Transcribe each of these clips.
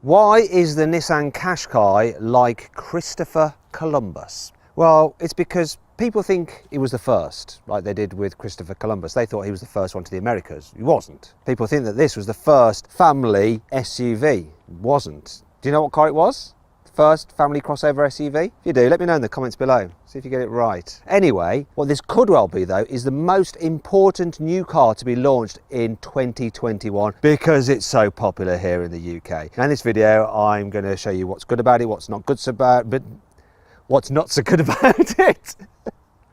Why is the Nissan Qashqai like Christopher Columbus? Well, it's because people think he was the first, like they did with Christopher Columbus. They thought he was the first one to the Americas. He wasn't. People think that this was the first family SUV. Wasn't. Do you know what car it was? First family crossover SUV? If you do, let me know in the comments below. See if you get it right. Anyway, what this could well be though is the most important new car to be launched in 2021 because it's so popular here in the UK. Now in this video, I'm going to show you what's good about it, what's not good about, but what's not so good about it.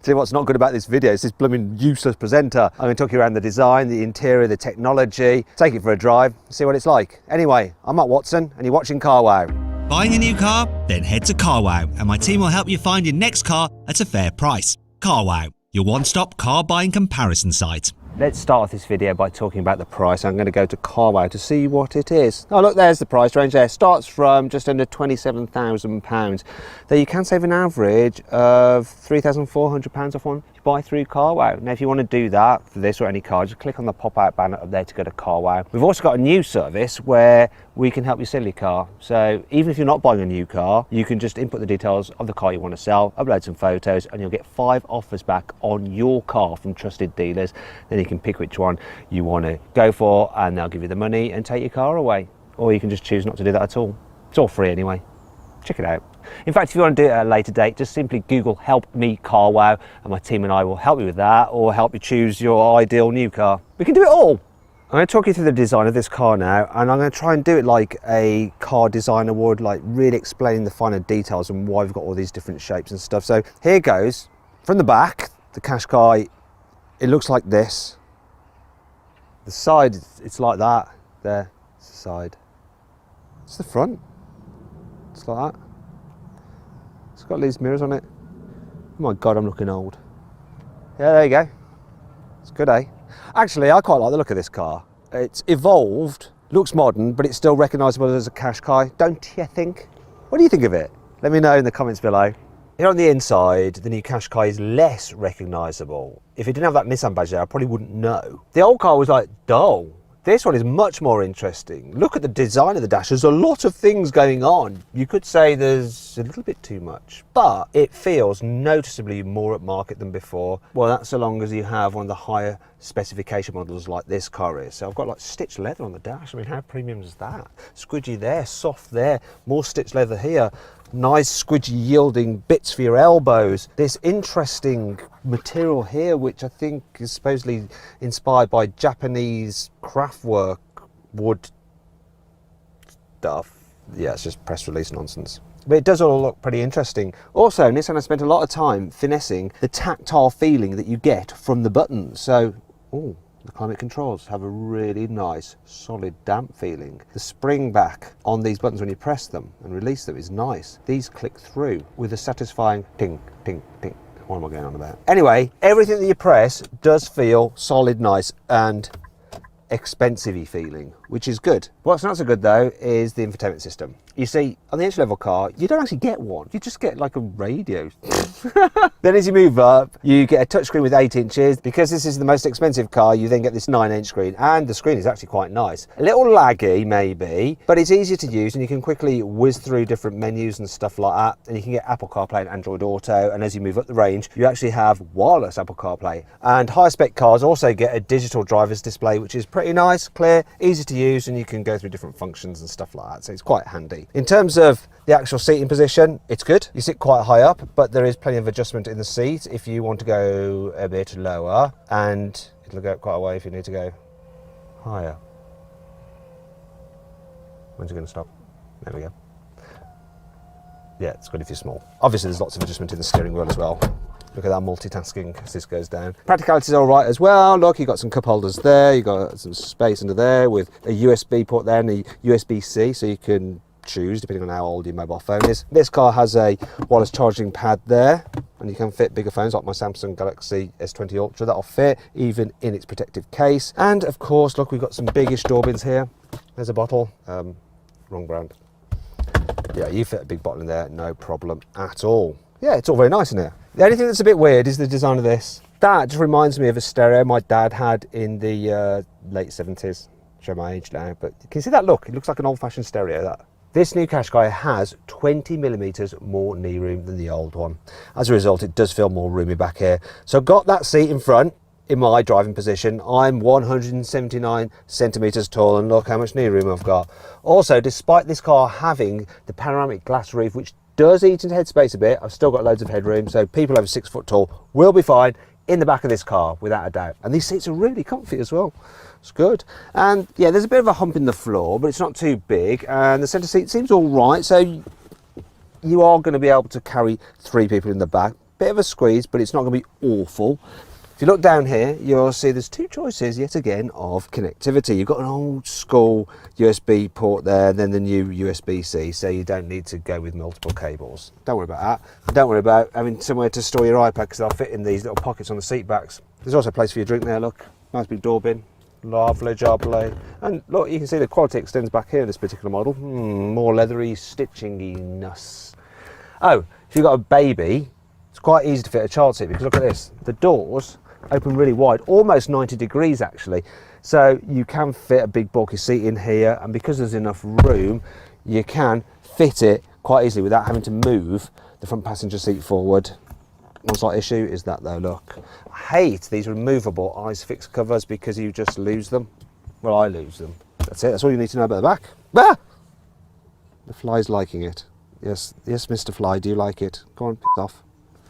See what's not good about this video, it's this blooming useless presenter. I'm going to talk you around the design, the interior, the technology, take it for a drive, see what it's like. Anyway, I'm Matt Watson and you're watching CarWow. Buying a new car? Then head to CarWow and my team will help you find your next car at a fair price. CarWow, your one-stop car buying comparison site. Let's start off this video by talking about the price. I'm going to go to CarWow to see what it is. Oh look, there's the price range there. Starts from just under £27,000. Though you can save an average of £3,400 off one buy through CarWow. Now if you want to do that for this or any car, just click on the pop-out banner up there to go to CarWow. We've also got a new service where we can help you sell your car. So even if you're not buying a new car, you can just input the details of the car you want to sell, upload some photos, and you'll get 5 offers back on your car from trusted dealers. Then you can pick which one you want to go for and they'll give you the money and take your car away. Or you can just choose not to do that at all. It's all free anyway. Check it out. In fact, if you want to do it at a later date, just simply Google "Help Me CarWow" and my team and I will help you with that or help you choose your ideal new car. We can do it all. I'm going to talk you through the design of this car now, and I'm going to try and do it like a car designer would, like really explain the finer details and why we've got all these different shapes and stuff. So here goes. From the back, the Qashqai, it looks like this. The side, it's like that. There, it's the side. It's the front. It's like that. It's got these mirrors on it. Oh my God, I'm looking old. Yeah, there you go. It's good, eh? Actually, I quite like the look of this car. It's evolved, looks modern, but it's still recognisable as a Qashqai, don't you think? What do you think of it? Let me know in the comments below. Here on the inside, the new Qashqai is less recognisable. If it didn't have that Nissan badge there, I probably wouldn't know. The old car was like dull. This one is much more interesting. Look at the design of the dash. There's a lot of things going on. You could say there's a little bit too much, but it feels noticeably more upmarket than before. Well, that's so long as you have one of the higher specification models like this car is. So I've got like stitched leather on the dash. I mean, how premium is that? Squidgy there, soft there, more stitched leather here. Nice squidgy yielding bits for your elbows. This interesting material here, which I think is supposedly inspired by Japanese craftwork wood stuff. Yeah, it's just press release nonsense. But it does all look pretty interesting. Also, Nissan has spent a lot of time finessing the tactile feeling that you get from the buttons. So, oh, the climate controls have a really nice, solid, damp feeling. The spring back on these buttons when you press them and release them is nice. These click through with a satisfying ting, ting, ting. What am I going on about? Anyway, everything that you press does feel solid, nice, and expensive-y feeling, which is good. What's not so good though is the infotainment system. You see, on the entry-level car, you don't actually get one. You just get like a radio. Then as you move up, you get a touchscreen with 8 inches. Because this is the most expensive car, you then get this 9-inch screen, and the screen is actually quite nice. A little laggy maybe, but it's easier to use and you can quickly whiz through different menus and stuff like that. And you can get Apple CarPlay and Android Auto, and as you move up the range, you actually have wireless Apple CarPlay. And high spec cars also get a digital driver's display, which is pretty nice, clear, easy to use, and you can go through different functions and stuff like that. So it's quite handy. In terms of the actual seating position, it's good. You sit quite high up, but there is plenty of adjustment in the seat if you want to go a bit lower, and it'll go quite a way if you need to go higher. When's it going to stop? There we go. Yeah, it's good if you're small. Obviously, there's lots of adjustment in the steering wheel as well. Look at that multitasking as this goes down. Practicality is all right as well. Look, you've got some cup holders there. You've got some space under there with a USB port there and a USB-C, so you can choose depending on how old your mobile phone is. This car has a wireless charging pad there, and you can fit bigger phones like my Samsung Galaxy S20 Ultra. That'll fit even in its protective case. And of course, look, we've got some biggish door bins here. There's a bottle. Wrong brand. Yeah, you fit a big bottle in there, no problem at all. Yeah, it's all very nice in here. The only thing that's a bit weird is the design of this. That just reminds me of a stereo my dad had in the late 70s. Show my age now, but can you see that look? It looks like an old-fashioned stereo, that. This new Qashqai has 20mm more knee room than the old one. As a result, it does feel more roomy back here. So I've got that seat in front in my driving position. I'm 179 centimetres tall, and look how much knee room I've got. Also, despite this car having the panoramic glass roof, which does eat into headspace a bit, I've still got loads of headroom, so people over 6 foot tall will be fine in the back of this car without a doubt. And these seats are really comfy as well. It's good. And yeah, there's a bit of a hump in the floor, but it's not too big, and the centre seat seems all right, so you are going to be able to carry 3 people in the back. Bit of a squeeze, but it's not going to be awful. If you look down here, you'll see there's 2 choices yet again of connectivity. You've got an old school USB port there, then the new USB-C, so you don't need to go with multiple cables. Don't worry about that. Don't worry about having somewhere to store your iPad, because they'll fit in these little pockets on the seat backs. There's also a place for your drink there, look. Nice big door bin. Lovely jubbly. And look, you can see the quality extends back here in this particular model. More leathery stitchinginess. Oh, if you've got a baby, it's quite easy to fit a child seat, because look at this. The doors open really wide, almost 90 degrees actually. So you can fit a big bulky seat in here, and because there's enough room, you can fit it quite easily without having to move the front passenger seat forward. One slight issue is that though, look, I hate these removable ISOFIX covers because you just lose them. Well, I lose them. That's it, that's all you need to know about the back. Ah! The fly's liking it. Yes, yes, Mr. Fly, do you like it? Go on, piss off.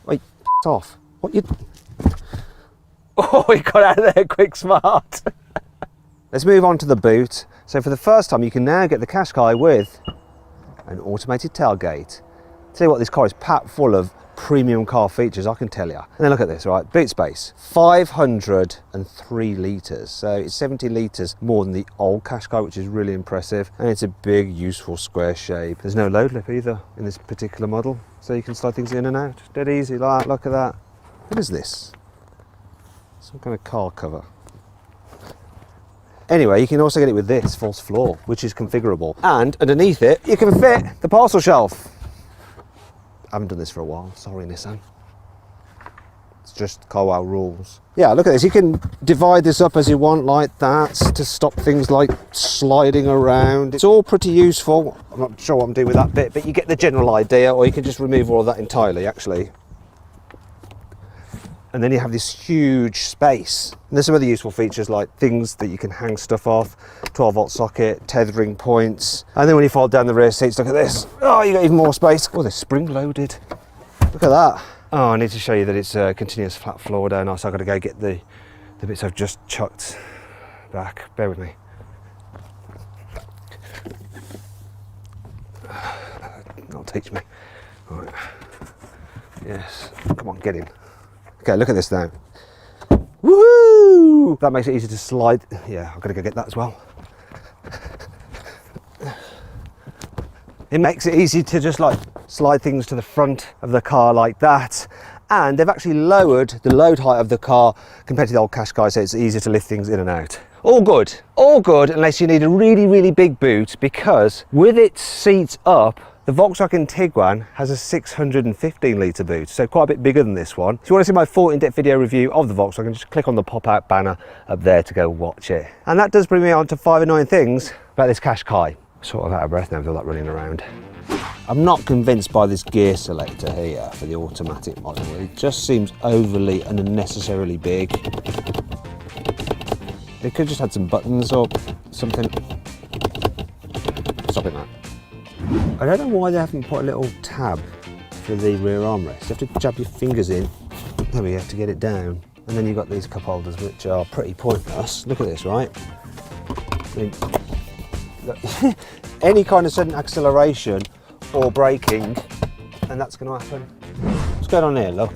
Wait, piss off. What you... Oh, he got out of there quick, smart. Let's move on to the boot. So for the first time, you can now get the Qashqai with an automated tailgate. Tell you what, this car is packed full of premium car features, I can tell you. And then look at this, right? Boot space, 503 litres. So it's 70 litres more than the old Qashqai, which is really impressive. And it's a big, useful square shape. There's no load lip either in this particular model. So you can slide things in and out. Dead easy, like that. Look at that. What is this? Some kind of car cover. Anyway, you can also get it with this false floor, which is configurable. And underneath it, you can fit the parcel shelf. I haven't done this for a while, sorry Nissan. It's just carwow rules. Yeah, look at this, you can divide this up as you want like that to stop things like sliding around. It's all pretty useful. I'm not sure what I'm doing with that bit, but you get the general idea, or you can just remove all of that entirely actually. And then you have this huge space. And there's some other useful features like things that you can hang stuff off, 12-volt socket, tethering points. And then when you fold down the rear seats, look at this. Oh, you got even more space. Oh, they're spring-loaded. Look at that. Oh, I need to show you that it's a continuous flat floor down now, so I've got to go get the bits I've just chucked back. Bear with me. That'll teach me. All right. Yes, come on, get in. Okay, look at this now. Woohoo! That makes it easy to slide. Yeah, I've got to go get that as well. It makes it easy to just like slide things to the front of the car like that. And they've actually lowered the load height of the car compared to the old Qashqai, so it's easier to lift things in and out. All good unless you need a really, really big boot, because with its seats up, the Volkswagen Tiguan has a 615 litre boot, so quite a bit bigger than this one. If you want to see my full in-depth video review of the Volkswagen, just click on the pop-out banner up there to go watch it. And that does bring me on to 5 annoying things about this Qashqai. Sort of out of breath now with all that running around. I'm not convinced by this gear selector here for the automatic model. It just seems overly and unnecessarily big. They could just had some buttons or something. Stop it, man. I don't know why they haven't put a little tab for the rear armrest. You have to jab your fingers in. There we go, to get it down. And then you've got these cup holders, which are pretty pointless. Look at this, right? I mean, look, any kind of sudden acceleration or braking, and that's going to happen. What's going on here? Look.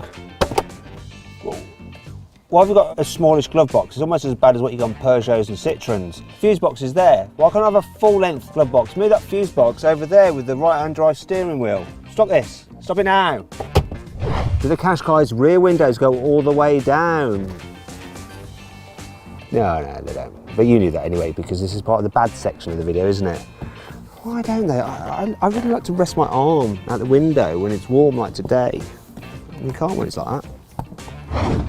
Why have we got a smallish glove box? It's almost as bad as what you got on Peugeots and Citroens. Fuse box is there. Why can't I have a full-length glove box? Move that fuse box over there with the right-hand drive steering wheel. Stop this. Stop it now. Do the Qashqai's rear windows go all the way down? No, they don't. But you knew that anyway, because this is part of the bad section of the video, isn't it? Why don't they? I really like to rest my arm out the window when it's warm like today. You can't when it's like that.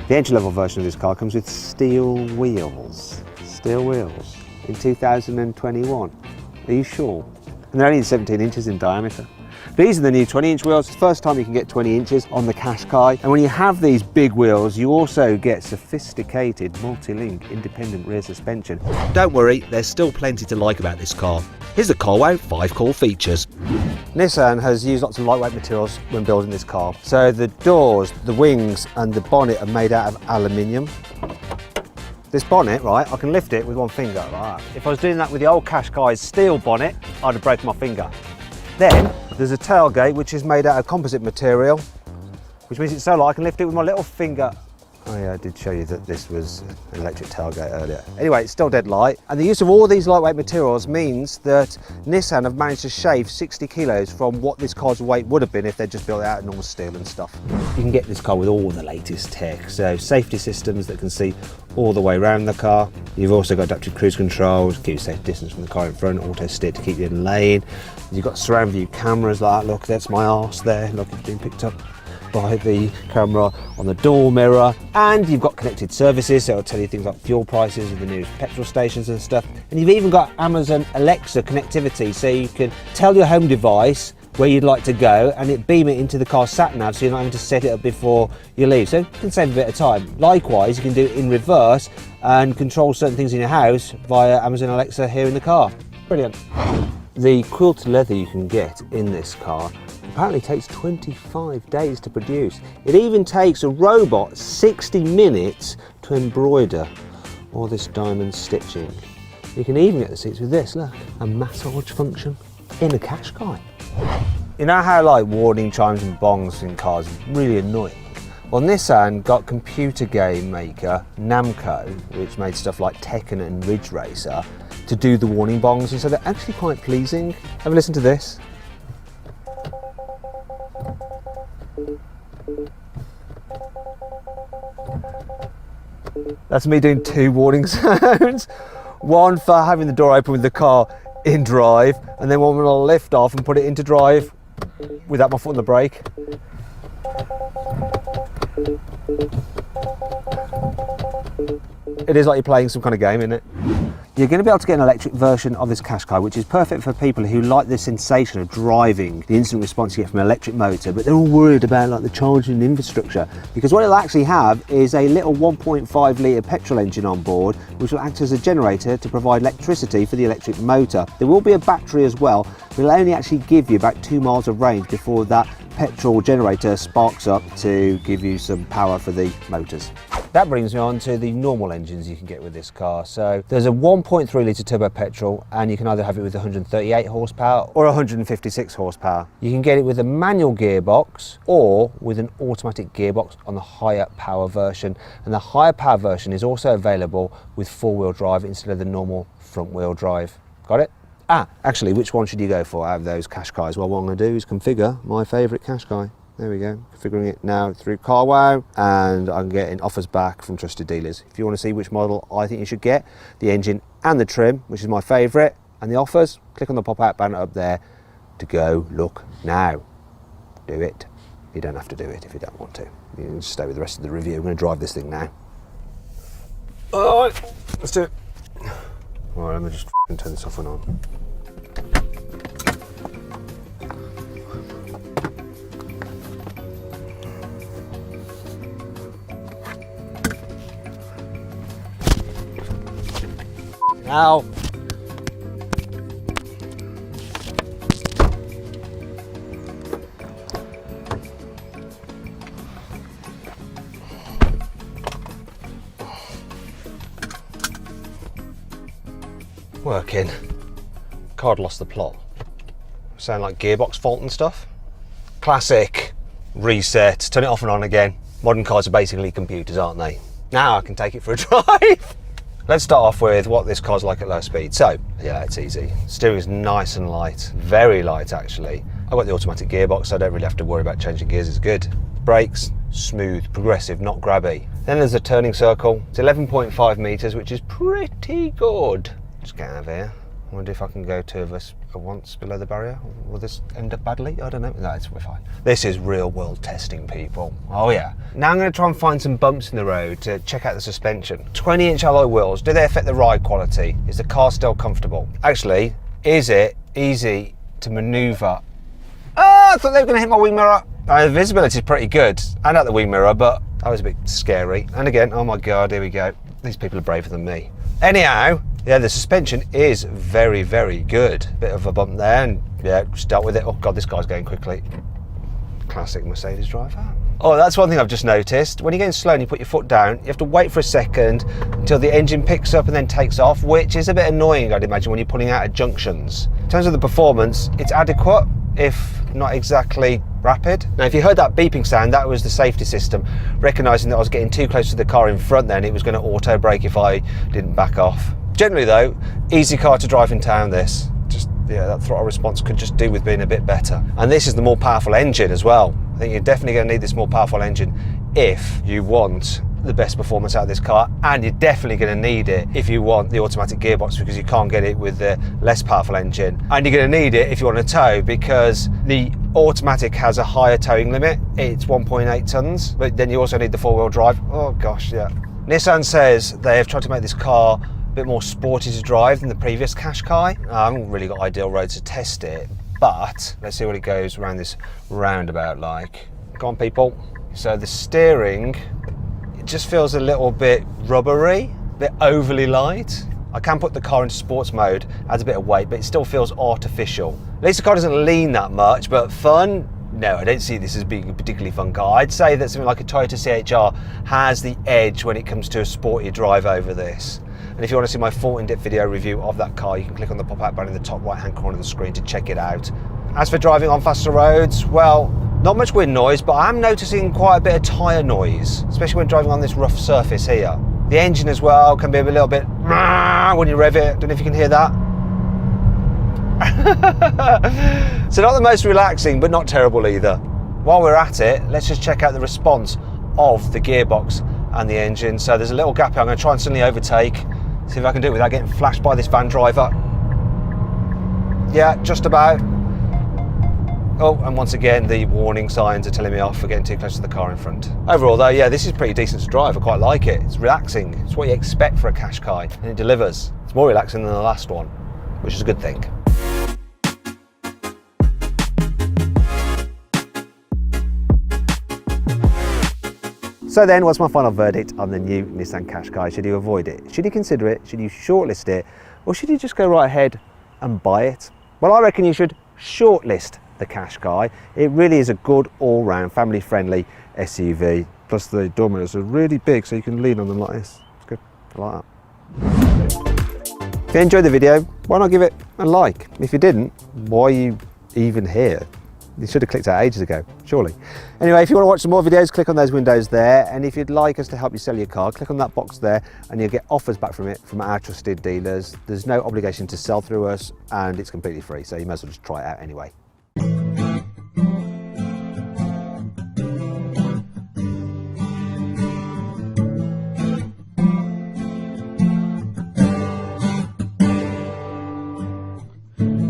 The entry-level version of this car comes with steel wheels. Steel wheels in 2021. Are you sure? And and they're only 17 inches in diameter. These are the new 20-inch wheels. It's the first time you can get 20 inches on the Qashqai. And when you have these big wheels, you also get sophisticated multi-link independent rear suspension. Don't worry, there's still plenty to like about this car. Here's the carwow 5 core features. Nissan has used lots of lightweight materials when building this car. So the doors, the wings and the bonnet are made out of aluminium. This bonnet, right, I can lift it with one finger like that. If I was doing that with the old Qashqai's steel bonnet, I'd have broken my finger. Then there's a tailgate which is made out of composite material, which means it's so light I can lift it with my little finger. Oh yeah, I did show you that this was an electric tailgate earlier. Anyway, it's still dead light. And the use of all these lightweight materials means that Nissan have managed to shave 60 kilos from what this car's weight would have been if they just built it out of normal steel and stuff. You can get this car with all the latest tech. So safety systems that can see all the way around the car. You've also got adaptive cruise control to keep you safe distance from the car in front, auto steer to keep you in lane. You've got surround view cameras like that. Look, that's my arse there. Look, it's being picked up by the camera on the door mirror. And you've got connected services, so it'll tell you things like fuel prices of the nearest petrol stations and stuff. And you've even got Amazon Alexa connectivity, so you can tell your home device where you'd like to go and it beam it into the car sat nav, so you're not having to set it up before you leave. So you can save a bit of time. Likewise, you can do it in reverse and control certain things in your house via Amazon Alexa here in the car. Brilliant. The quilted leather you can get in this car apparently takes 25 days to produce. It even takes a robot 60 minutes to embroider all this diamond stitching. You can even get the seats with this, look, a massage function in a Qashqai. You know how like warning chimes and bongs in cars is really annoying? Well, Nissan got computer game maker Namco, which made stuff like Tekken and Ridge Racer, to do the warning bongs, and so they're actually quite pleasing. Have a listen to this. That's me doing 2 warning sounds. One for having the door open with the car in drive, and then one when I'll lift off and put it into drive without my foot on the brake. It is like you're playing some kind of game, isn't it? You're going to be able to get an electric version of this Qashqai, which is perfect for people who like the sensation of driving, the instant response you get from an electric motor, but they're all worried about like the charging infrastructure, because what it'll actually have is a little 1.5 litre petrol engine on board, which will act as a generator to provide electricity for the electric motor. There will be a battery as well, but it'll only actually give you about 2 miles of range before that petrol generator sparks up to give you some power for the motors. That brings me on to the normal engines you can get with this car. So there's a 1.3 litre turbo petrol, and you can either have it with 138 horsepower or 156 horsepower. You can get it with a manual gearbox or with an automatic gearbox on the higher power version. And the higher power version is also available with 4-wheel drive instead of the normal front wheel drive. Got it? Actually, which one should you go for out of those Qashqais? Well, what I'm going to do is configure my favourite Qashqai. There we go, configuring it now through carwow, and I'm getting offers back from trusted dealers. If you want to see which model I think you should get, the engine and the trim, which is my favourite, and the offers, click on the pop-out banner up there to go look now. Do it. You don't have to do it if you don't want to. You can just stay with the rest of the review. I'm going to drive this thing now. Alright, let's do it. Alright, let me just turn this off and on. Ow. Working. Card lost the plot. Sound like gearbox fault and stuff. Classic. Reset. Turn it off and on again. Modern cars are basically computers, aren't they? Now I can take it for a drive. Let's start off with what this car's like at low speed. So, yeah, it's easy. Steering is nice and light, very light actually. I've got the automatic gearbox, so I don't really have to worry about changing gears, it's good. Brakes, smooth, progressive, not grabby. Then there's a turning circle. It's 11.5 meters, which is pretty good. Just get out of here. I wonder if I can go 2 of us at once below the barrier. Will this end up badly? I don't know. No, we're fine. This is real world testing, people. Oh yeah. Now I'm going to try and find some bumps in the road to check out the suspension. 20-inch alloy wheels, do they affect the ride quality? Is the car still comfortable? Actually, is it easy to manoeuvre. Oh, I thought they were going to hit my wing mirror. The visibility is pretty good, and out the wing mirror, but that was a bit scary. And again, oh my God, here we go. These people are braver than me. Anyhow, yeah, the suspension is very, very good. Bit of a bump there, and yeah, just dealt with it. Oh God, this guy's going quickly. Classic Mercedes driver. Oh, that's one thing I've just noticed. When you're going slow and you put your foot down, you have to wait for a second until the engine picks up and then takes off, which is a bit annoying, I'd imagine, when you're pulling out of junctions. In terms of the performance, it's adequate, if not exactly rapid. Now, if you heard that beeping sound, that was the safety system recognising that I was getting too close to the car in front then. It was going to auto brake if I didn't back off. Generally though, easy car to drive in town, this. Just, yeah, that throttle response could just do with being a bit better. And this is the more powerful engine as well. I think you're definitely going to need this more powerful engine if you want the best performance out of this car, and you're definitely going to need it if you want the automatic gearbox, because you can't get it with the less powerful engine. And you're going to need it if you want to tow, because the automatic has a higher towing limit. It's 1.8 tons, but then you also need the four-wheel drive. Oh gosh, yeah. Nissan says they have tried to make this car a bit more sporty to drive than the previous Qashqai. I haven't really got ideal roads to test it, but let's see what it goes around this roundabout like. Come on, people. So the steering, it just feels a little bit rubbery, a bit overly light. I can put the car into sports mode, adds a bit of weight, but it still feels artificial. At least the car doesn't lean that much, but fun? No, I don't see this as being a particularly fun car. I'd say that something like a Toyota CHR has the edge when it comes to a sporty drive over this. And if you want to see my full in-depth video review of that car, you can click on the pop-out button in the top right-hand corner of the screen to check it out. As for driving on faster roads, well, not much wind noise, but I'm noticing quite a bit of tyre noise, especially when driving on this rough surface here. The engine as well can be a little bit when you rev it. Don't know if you can hear that. So not the most relaxing, but not terrible either. While we're at it, let's just check out the response of the gearbox and the engine. So there's a little gap here. I'm going to try and suddenly overtake. See if I can do it without getting flashed by this van driver. Yeah, just about. Oh, and once again, the warning signs are telling me off for getting too close to the car in front. Overall though, yeah, this is pretty decent to drive. I quite like it. It's relaxing. It's what you expect for a Qashqai, and it delivers. It's more relaxing than the last one, which is a good thing. So then, what's my final verdict on the new Nissan Qashqai? Should you avoid it? Should you consider it? Should you shortlist it? Or should you just go right ahead and buy it? Well, I reckon you should shortlist the Qashqai. It really is a good all-round family-friendly SUV. Plus the door mirrors are really big, so you can lean on them like this. It's good, I like that. If you enjoyed the video, why not give it a like? If you didn't, why are you even here? You should have clicked out ages ago, surely. Anyway, if you want to watch some more videos, click on those windows there. And if you'd like us to help you sell your car, click on that box there and you'll get offers back from it from our trusted dealers. There's no obligation to sell through us and it's completely free, so you might as well just try it out anyway.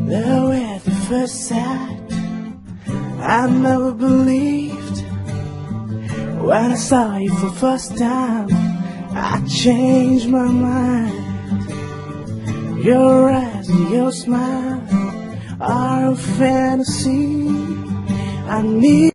Though at the first sight I never believed. When I saw you for the first time, I changed my mind. Your eyes and your smile are a fantasy. I need